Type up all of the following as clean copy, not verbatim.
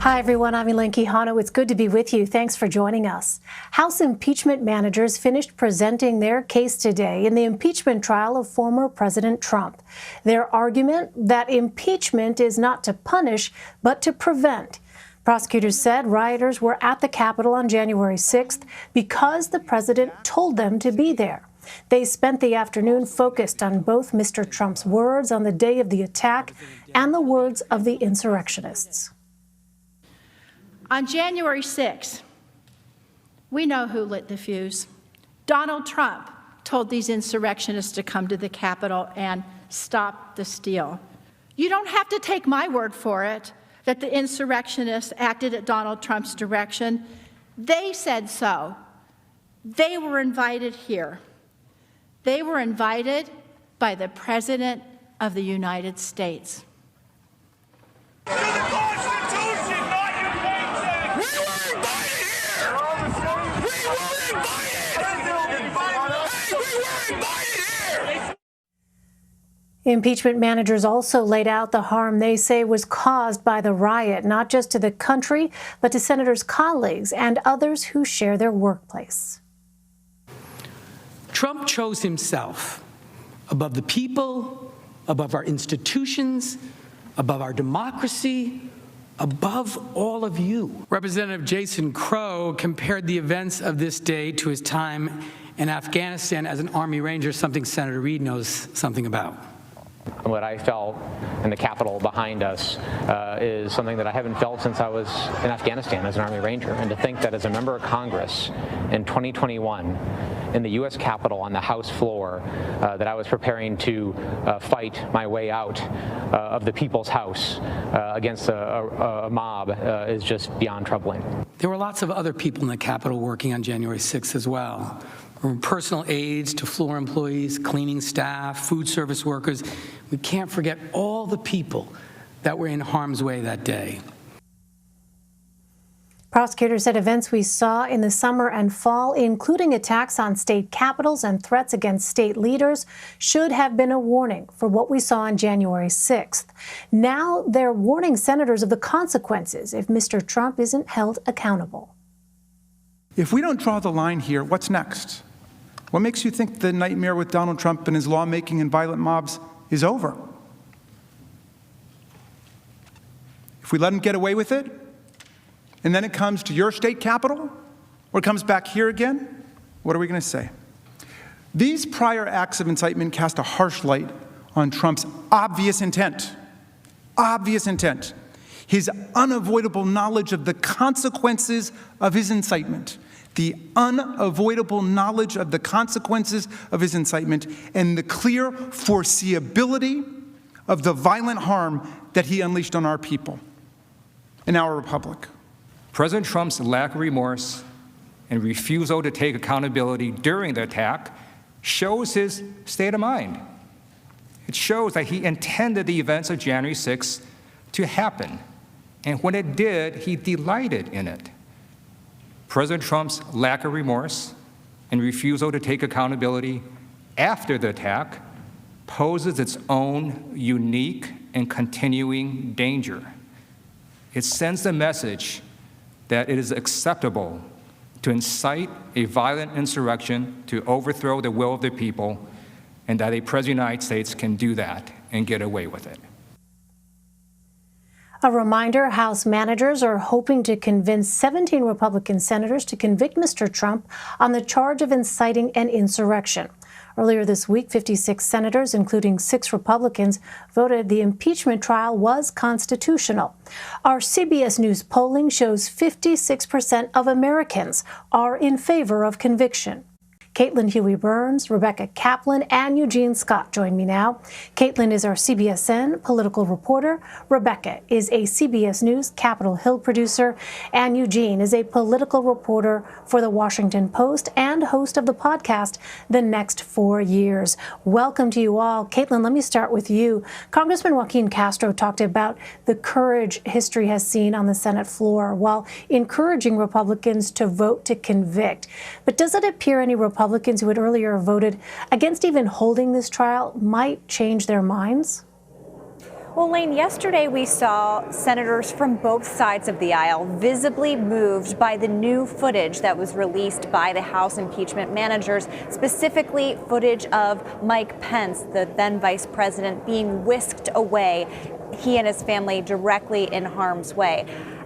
Hi, everyone. I'm Elaine Quijano. It's good to be with you. Thanks for joining us. House impeachment managers finished presenting their case today in the impeachment trial of former President Trump. Their argument that impeachment is not to punish, but to prevent. Prosecutors said rioters were at the Capitol on January 6th because the president told them to be there. They spent the afternoon focused on both Mr. Trump's words on the day of the attack and the words of the insurrectionists. On January 6th, we know who lit the fuse. Donald Trump told these insurrectionists to come to the Capitol and stop the steal. You don't have to take my word for it that the insurrectionists acted at Donald Trump's direction. They said so. They were invited here. They were invited by the President of the United States. Impeachment managers also laid out the harm they say was caused by the riot, not just to the country, but to senators' colleagues and others who share their workplace. Trump chose himself above the people, above our institutions, above our democracy, above all of you. Representative Jason Crow compared the events of this day to his time in Afghanistan as an Army Ranger, something Senator Reid knows something about. What I felt in the Capitol behind us is something that I haven't felt since I was in Afghanistan as an Army Ranger. And to think that as a member of Congress in 2021, in the U.S. Capitol on the House floor, that I was preparing to fight my way out of the People's House against a mob is just beyond troubling. There were lots of other people in the Capitol working on January 6th as well. From personal aides to floor employees, cleaning staff, food service workers. We can't forget all the people that were in harm's way that day. Prosecutors said events we saw in the summer and fall, including attacks on state capitals and threats against state leaders, should have been a warning for what we saw on January 6th. Now they're warning senators of the consequences if Mr. Trump isn't held accountable. If we don't draw the line here, what's next? What makes you think the nightmare with Donald Trump and his lawmaking and violent mobs is over? If we let him get away with it, and then it comes to your state capitol, or it comes back here again, what are we going to say? These prior acts of incitement cast a harsh light on Trump's obvious intent, his unavoidable knowledge of the consequences of his incitement, and the clear foreseeability of the violent harm that he unleashed on our people and our republic. President Trump's lack of remorse and refusal to take accountability during the attack shows his state of mind. It shows that he intended the events of January 6th to happen, and when it did, he delighted in it. President Trump's lack of remorse and refusal to take accountability after the attack poses its own unique and continuing danger. It sends the message that it is acceptable to incite a violent insurrection to overthrow the will of the people, and that a president of the United States can do that and get away with it. A reminder, House managers are hoping to convince 17 Republican senators to convict Mr. Trump on the charge of inciting an insurrection. Earlier this week, 56 senators, including 6 Republicans, voted the impeachment trial was constitutional. Our CBS News polling shows 56% of Americans are in favor of conviction. Caitlin Huey-Burns, Rebecca Kaplan, and Eugene Scott join me now. Caitlin is our CBSN political reporter. Rebecca is a CBS News Capitol Hill producer. And Eugene is a political reporter for The Washington Post and host of the podcast, The Next 4 Years. Welcome to you all. Caitlin, let me start with you. Congressman Joaquin Castro talked about the courage history has seen on the Senate floor while encouraging Republicans to vote to convict. But does it appear any Republicans who had earlier voted against even holding this trial might change their minds? Well, Lane, yesterday we saw senators from both sides of the aisle visibly moved by the new footage that was released by the House impeachment managers, specifically footage of Mike Pence, the then vice president, being whisked away, he and his family directly in harm's way.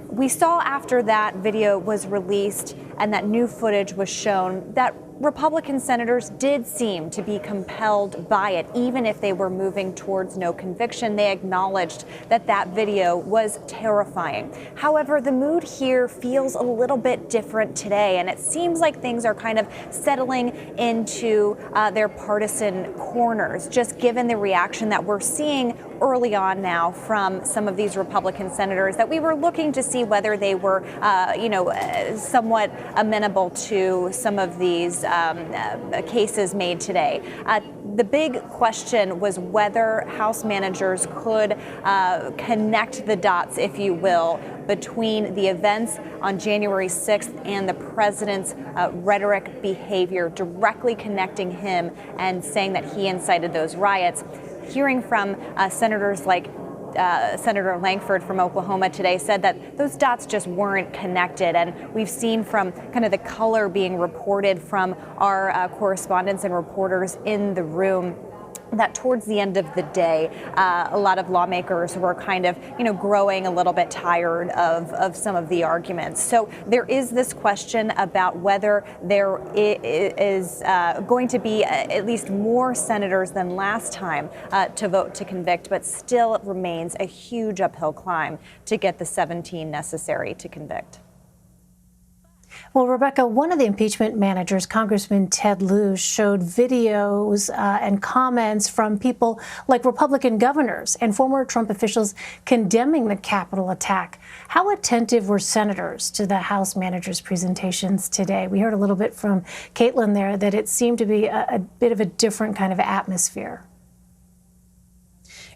We saw after that video was released and that new footage was shown that Republican senators did seem to be compelled by it, even if they were moving towards no conviction. They acknowledged that that video was terrifying. However, the mood here feels a little bit different today, and it seems like things are kind of settling into their partisan corners, just given the reaction that we're seeing early on now from some of these Republican senators that we were looking to see whether they were, somewhat amenable to some of these cases made today. The big question was whether House managers could connect the dots, if you will, between the events on January 6th and the president's rhetoric behavior, directly connecting him and saying that he incited those riots. Hearing from senators like Senator Langford from Oklahoma today said that those dots just weren't connected. And we've seen from kind of the color being reported from our correspondents and reporters in the room that towards the end of the day, a lot of lawmakers were kind of, growing a little bit tired of some of the arguments. So there is this question about whether there is going to be at least more senators than last time to vote to convict, but still it remains a huge uphill climb to get the 17 necessary to convict. Well, Rebecca, one of the impeachment managers, Congressman Ted Lieu, showed videos and comments from people like Republican governors and former Trump officials condemning the Capitol attack. How attentive were senators to the House managers' presentations today? We heard a little bit from Caitlin there that it seemed to be a bit of a different kind of atmosphere.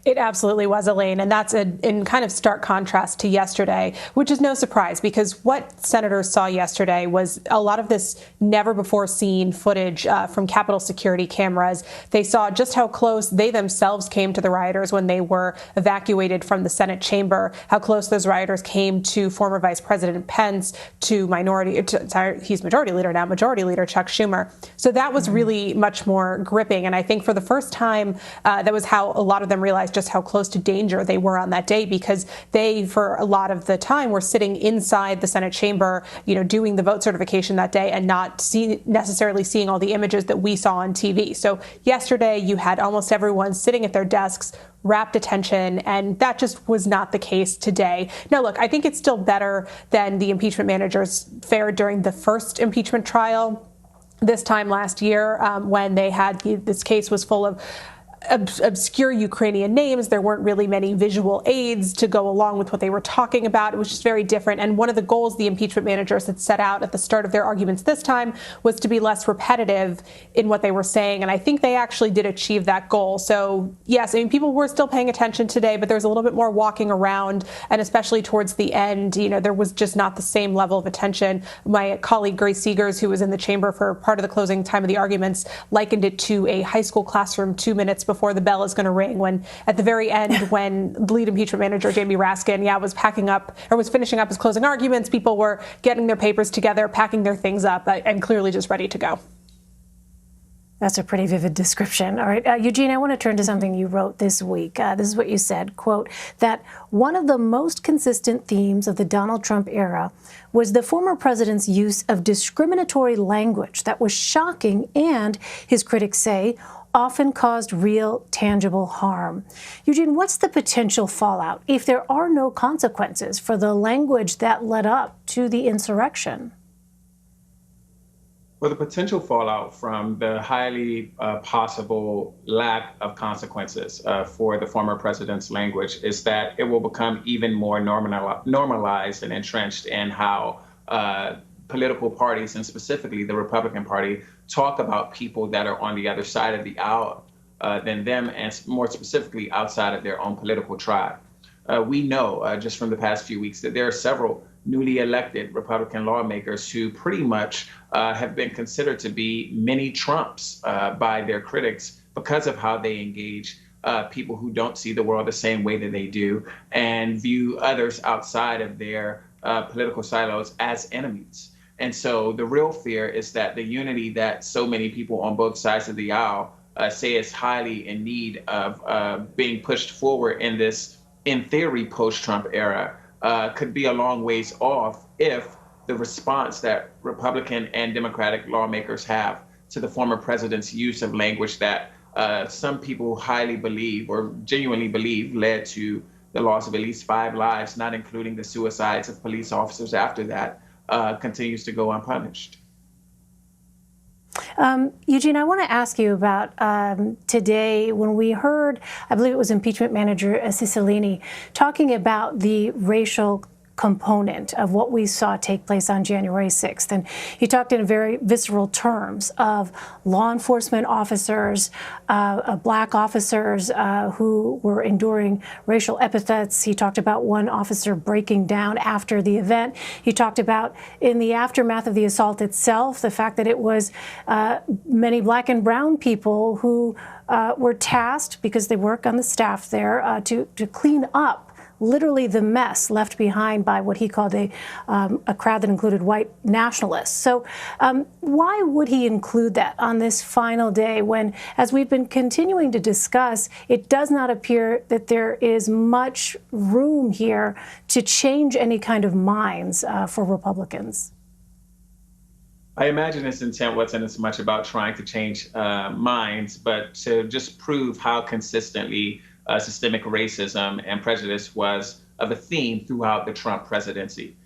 It absolutely was, Elaine, and that's in kind of stark contrast to yesterday, which is no surprise because what senators saw yesterday was a lot of this never-before-seen footage from Capitol security cameras. They saw just how close they themselves came to the rioters when they were evacuated from the Senate chamber, how close those rioters came to former Vice President Pence, to he's Majority Leader now, Majority Leader Chuck Schumer. So that was really much more gripping, and I think for the first time, that was how a lot of them realized just how close to danger they were on that day, because they, for a lot of the time, were sitting inside the Senate chamber, doing the vote certification that day and not necessarily seeing all the images that we saw on TV. So yesterday, you had almost everyone sitting at their desks, rapt attention, and that just was not the case today. Now, look, I think it's still better than the impeachment managers fared during the first impeachment trial this time last year, when they had this case was full of obscure Ukrainian names. There weren't really many visual aids to go along with what they were talking about. It was just very different. And one of the goals the impeachment managers had set out at the start of their arguments this time was to be less repetitive in what they were saying. And I think they actually did achieve that goal. So yes, people were still paying attention today, but there's a little bit more walking around. And especially towards the end, there was just not the same level of attention. My colleague Grace Seegers, who was in the chamber for part of the closing time of the arguments, likened it to a high school classroom 2 minutes before the bell is going to ring, when at the very end, when the lead impeachment manager, Jamie Raskin, was finishing up his closing arguments, people were getting their papers together, packing their things up, and clearly just ready to go. That's a pretty vivid description. All right, Eugene, I want to turn to something you wrote this week. This is what you said, quote, that one of the most consistent themes of the Donald Trump era was the former president's use of discriminatory language that was shocking and, his critics say, often caused real, tangible harm. Eugene, what's the potential fallout if there are no consequences for the language that led up to the insurrection? Well, the potential fallout from the highly possible lack of consequences for the former president's language is that it will become even more normalized and entrenched in how political parties, and specifically the Republican Party, talk about people that are on the other side of the aisle than them, and more specifically outside of their own political tribe. We know just from the past few weeks that there are several newly elected Republican lawmakers who pretty much have been considered to be mini Trumps by their critics because of how they engage people who don't see the world the same way that they do and view others outside of their political silos as enemies. And so the real fear is that the unity that so many people on both sides of the aisle say is highly in need of being pushed forward in this, in theory, post-Trump era could be a long ways off if the response that Republican and Democratic lawmakers have to the former president's use of language that some people highly believe or genuinely believe led to the loss of at least 5 lives, not including the suicides of police officers after that, continues to go unpunished. Eugene, I want to ask you about today when we heard, I believe it was impeachment manager Cicilline, talking about the racial component of what we saw take place on January 6th. And he talked in very visceral terms of law enforcement officers, black officers who were enduring racial epithets. He talked about one officer breaking down after the event. He talked about, in the aftermath of the assault itself, the fact that it was many black and brown people who were tasked, because they work on the staff there, to clean up literally the mess left behind by what he called a crowd that included white nationalists. So why would he include that on this final day when, as we've been continuing to discuss, it does not appear that there is much room here to change any kind of minds for Republicans? I imagine his intent wasn't as much about trying to change minds, but to just prove how consistently systemic racism and prejudice was of a theme throughout the Trump presidency.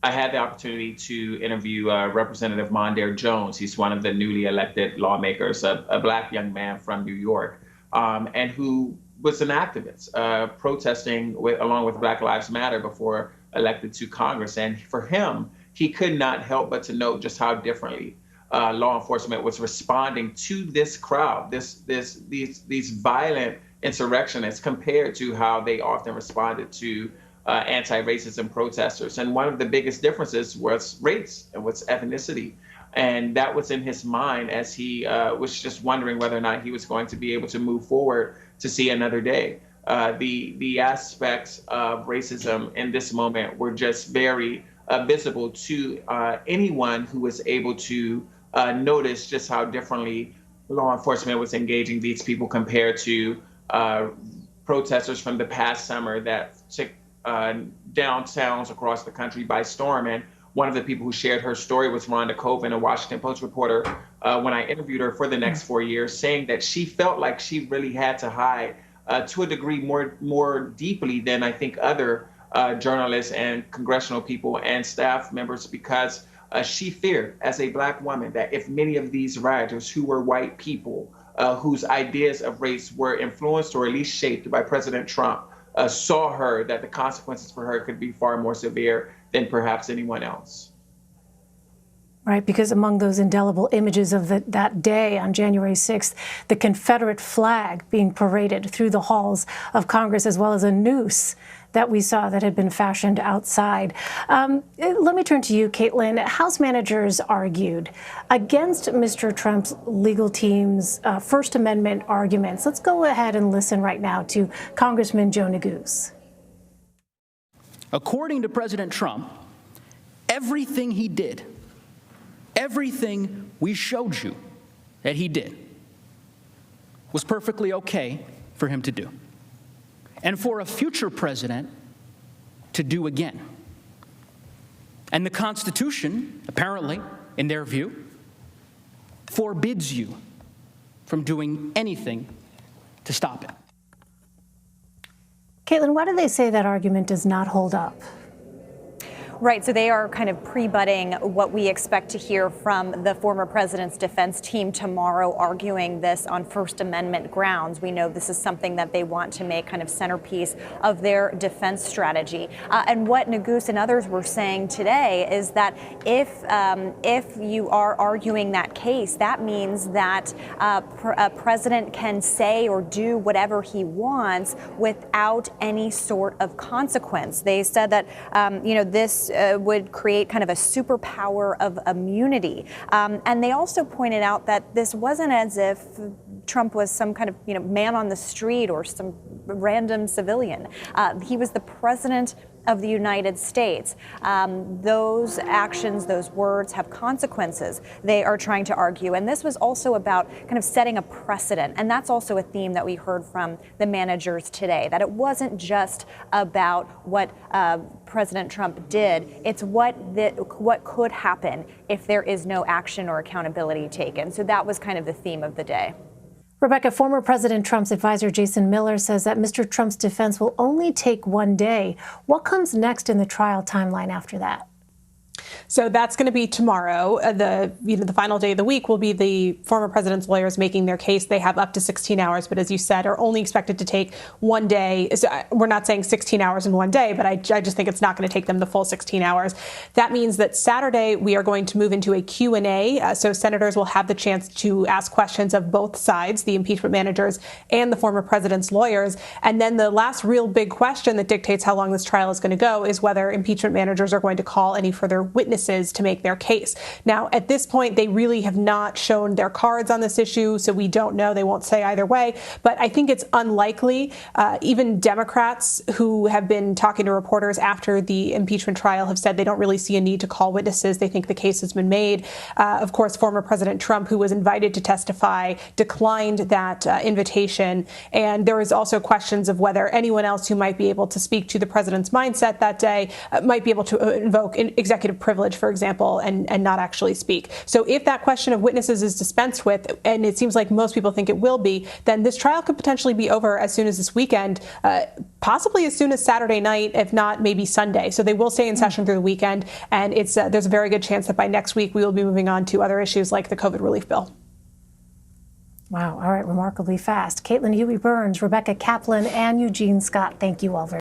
I had the opportunity to interview Representative Mondaire Jones. He's one of the newly elected lawmakers, a black young man from New York, and who was an activist protesting along with Black Lives Matter before elected to Congress. And for him, he could not help but to note just how differently law enforcement was responding to this crowd, these violent insurrectionists, compared to how they often responded to anti-racism protesters. And one of the biggest differences was race and was ethnicity. And that was in his mind as he was just wondering whether or not he was going to be able to move forward to see another day. The aspects of racism in this moment were just very visible to anyone who was able to notice just how differently law enforcement was engaging these people compared to protesters from the past summer that took downtowns across the country by storm. And one of the people who shared her story was Rhonda Colvin, a Washington Post reporter, when I interviewed her for the next 4 years, saying that she felt like she really had to hide to a degree more deeply than I think other journalists and congressional people and staff members, because she feared, as a black woman, that if many of these rioters who were white people, whose ideas of race were influenced or at least shaped by President Trump, saw her, that the consequences for her could be far more severe than perhaps anyone else. Right, because among those indelible images of that day on January 6th, the Confederate flag being paraded through the halls of Congress, as well as a noose that we saw that had been fashioned outside. Let me turn to you, Caitlin. House managers argued against Mr. Trump's legal team's First Amendment arguments. Let's go ahead and listen right now to Congressman Joe Neguse. According to President Trump, everything he did, everything we showed you that he did, was perfectly okay for him to do, and for a future president to do again. And the Constitution, apparently, in their view, forbids you from doing anything to stop it. Caitlin, why do they say that argument does not hold up? Right, so they are kind of pre-butting what we expect to hear from the former president's defense team tomorrow, arguing this on First Amendment grounds. We know this is something that they want to make kind of centerpiece of their defense strategy. And what Neguse and others were saying today is that if you are arguing that case, that means that a president can say or do whatever he wants without any sort of consequence. They said that, this would create kind of a superpower of immunity. And they also pointed out that this wasn't as if Trump was some kind of man on the street or some random civilian. He was the president of the United States. Those actions, those words have consequences, they are trying to argue. And this was also about kind of setting a precedent. And that's also a theme that we heard from the managers today, that it wasn't just about what President Trump did, it's what could happen if there is no action or accountability taken. So that was kind of the theme of the day. Rebecca, former President Trump's advisor Jason Miller says that Mr. Trump's defense will only take one day. What comes next in the trial timeline after that? So that's going to be tomorrow. The final day of the week will be the former president's lawyers making their case. They have up to 16 hours, but as you said, are only expected to take one day. So we're not saying 16 hours in one day, but I just think it's not going to take them the full 16 hours. That means that Saturday we are going to move into a Q&A. So senators will have the chance to ask questions of both sides, the impeachment managers and the former president's lawyers. And then the last real big question that dictates how long this trial is going to go is whether impeachment managers are going to call any further witnesses to make their case. Now, at this point, they really have not shown their cards on this issue, so we don't know. They won't say either way. But I think it's unlikely. Even Democrats who have been talking to reporters after the impeachment trial have said they don't really see a need to call witnesses. They think the case has been made. Of course, former President Trump, who was invited to testify, declined that invitation. And there is also questions of whether anyone else who might be able to speak to the president's mindset that day might be able to invoke executive privilege, for example, and not actually speak. So if that question of witnesses is dispensed with, and it seems like most people think it will be, then this trial could potentially be over as soon as this weekend, possibly as soon as Saturday night, if not maybe Sunday. So they will stay in session through the weekend, and there's a very good chance that by next week we will be moving on to other issues like the COVID relief bill. Wow. All right. Remarkably fast. Caitlin Huey-Burns, Rebecca Kaplan, and Eugene Scott, thank you all very much.